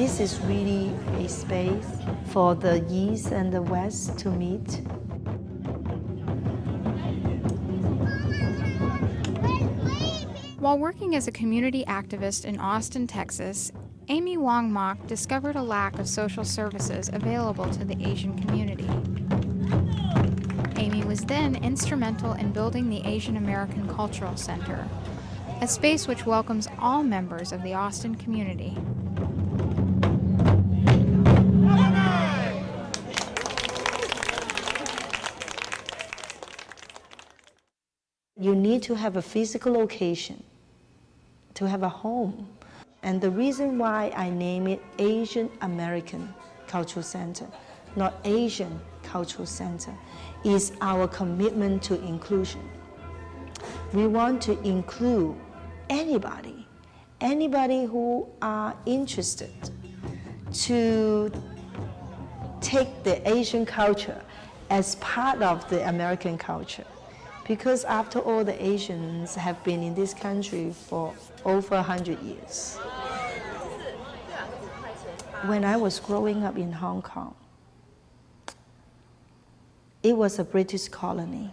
This is really a space for the East and the West to meet. While working as a community activist in Austin, Texas, Amy Wong Mok discovered a lack of social services available to the Asian community. Amy was then instrumental in building the Asian American Cultural Center, a space which welcomes all members of the Austin community. You need to have a physical location, to have a home. And the reason why I name it Asian American Cultural Center, not Asian Cultural Center, is our commitment to inclusion. We want to include anybody who are interested to take the Asian culture as part of the American culture. Because after all, the Asians have been in this country for over 100 years. When I was growing up in Hong Kong, it was a British colony.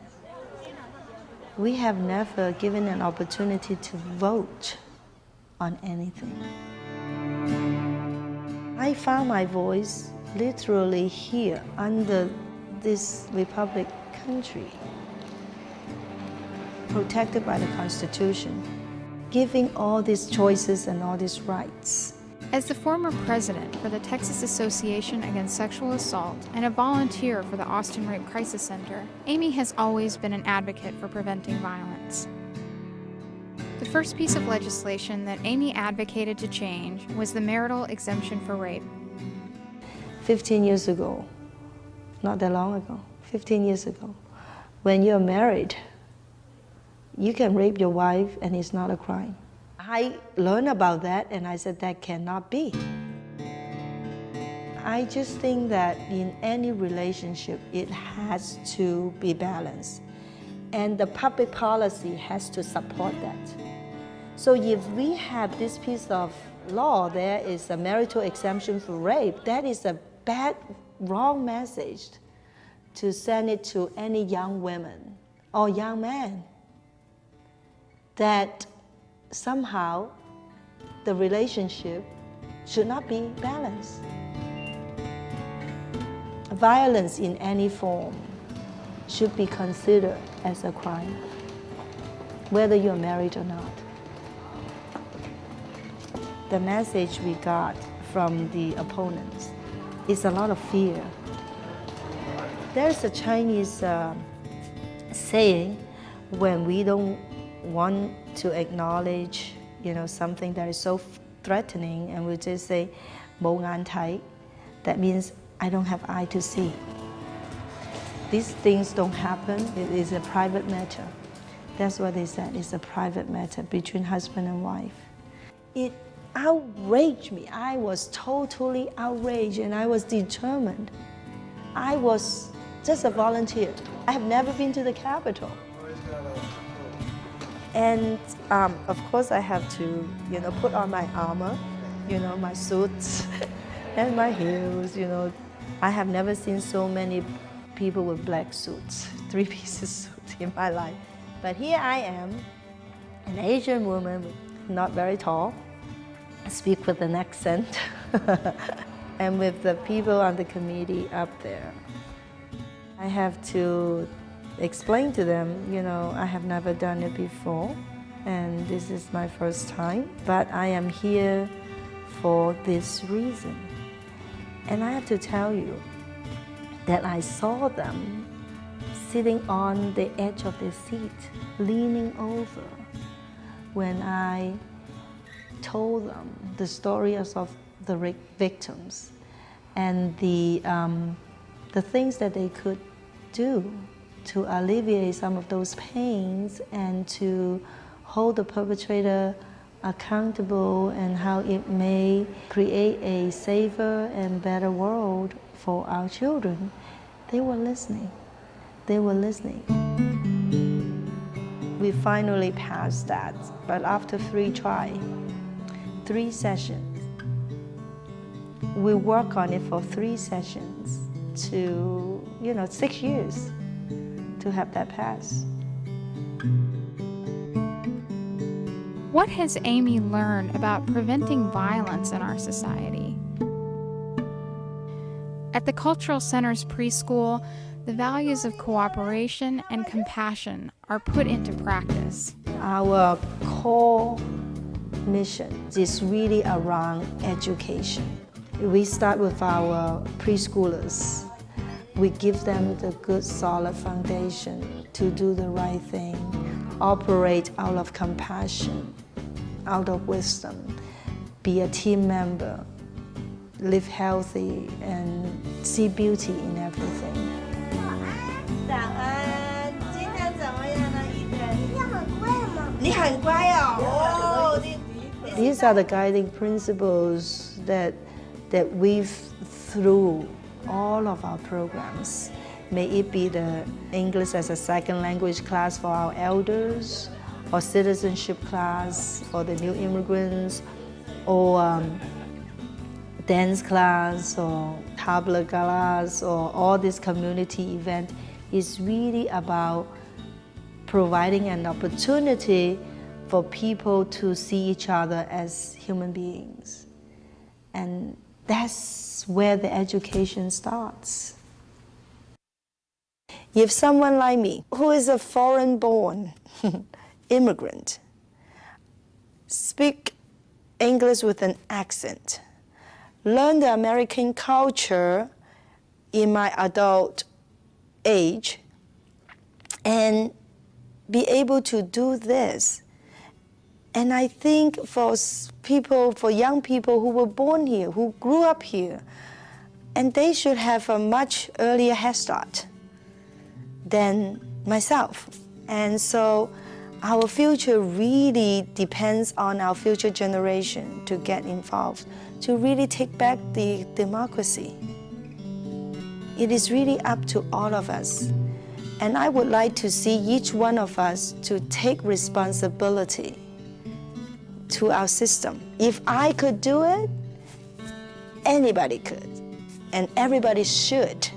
We have never given an opportunity to vote on anything. I found my voice literally here under this republic country, protected by the Constitution, giving all these choices and all these rights. As the former president for the Texas Association Against Sexual Assault and a volunteer for the Austin Rape Crisis Center, Amy has always been an advocate for preventing violence. The first piece of legislation that Amy advocated to change was the marital exemption for rape. 15 years ago, not that long ago, 15 years ago, when you're married, you can rape your wife and it's not a crime. I learned about that and I said that cannot be. I just think that in any relationship, it has to be balanced. And the public policy has to support that. So if we have this piece of law, there is a marital exemption for rape, that is a bad, wrong message to send it to any young women or young man, that somehow the relationship should not be balanced. Violence in any form should be considered as a crime, whether you're married or not. The message we got from the opponents is a lot of fear. There's a Chinese saying, when we don't want to acknowledge, something that is so threatening, and we just say, "Mo ngan tai," that means I don't have eye to see. These things don't happen. It is a private matter. That's what they said. It's a private matter between husband and wife. It outraged me. I was totally outraged, and I was determined. I was just a volunteer. I have never been to the Capitol. And of course I have to, put on my armor, my suits and my heels, I have never seen so many people with black suits, three-piece suits in my life. But here I am, an Asian woman, not very tall, speak with an accent, and with the people on the committee up there. I have to explain to them, I have never done it before, and this is my first time, but I am here for this reason. And I have to tell you that I saw them sitting on the edge of their seat, leaning over, when I told them the stories of the victims and the things that they could do to alleviate some of those pains and to hold the perpetrator accountable, and how it may create a safer and better world for our children. They were listening. They were listening. We finally passed that, but after 3 sessions, we work on it for 3 sessions to, 6 years to have that pass. What has Amy learned about preventing violence in our society? At the Cultural Center's preschool, the values of cooperation and compassion are put into practice. Our core mission is really around education. We start with our preschoolers. We give them the good, solid foundation to do the right thing, operate out of compassion, out of wisdom, be a team member, live healthy, and see beauty in everything. 早安，今天怎么样呢？一天？你很乖吗？你很乖哦。These are the guiding principles that weave through all of our programs. May it be the English as a second language class for our elders, or citizenship class for the new immigrants, or dance class, or tabla class, or all this community event is really about providing an opportunity for people to see each other as human beings. And that's where the education starts. If someone like me, who is a foreign-born immigrant, speak English with an accent, learn the American culture in my adult age, and be able to do this. And I think for young people who were born here, who grew up here, and they should have a much earlier head start than myself. And so our future really depends on our future generation to get involved, to really take back the democracy. It is really up to all of us. And I would like to see each one of us to take responsibility to our system. If I could do it, anybody could, and everybody should.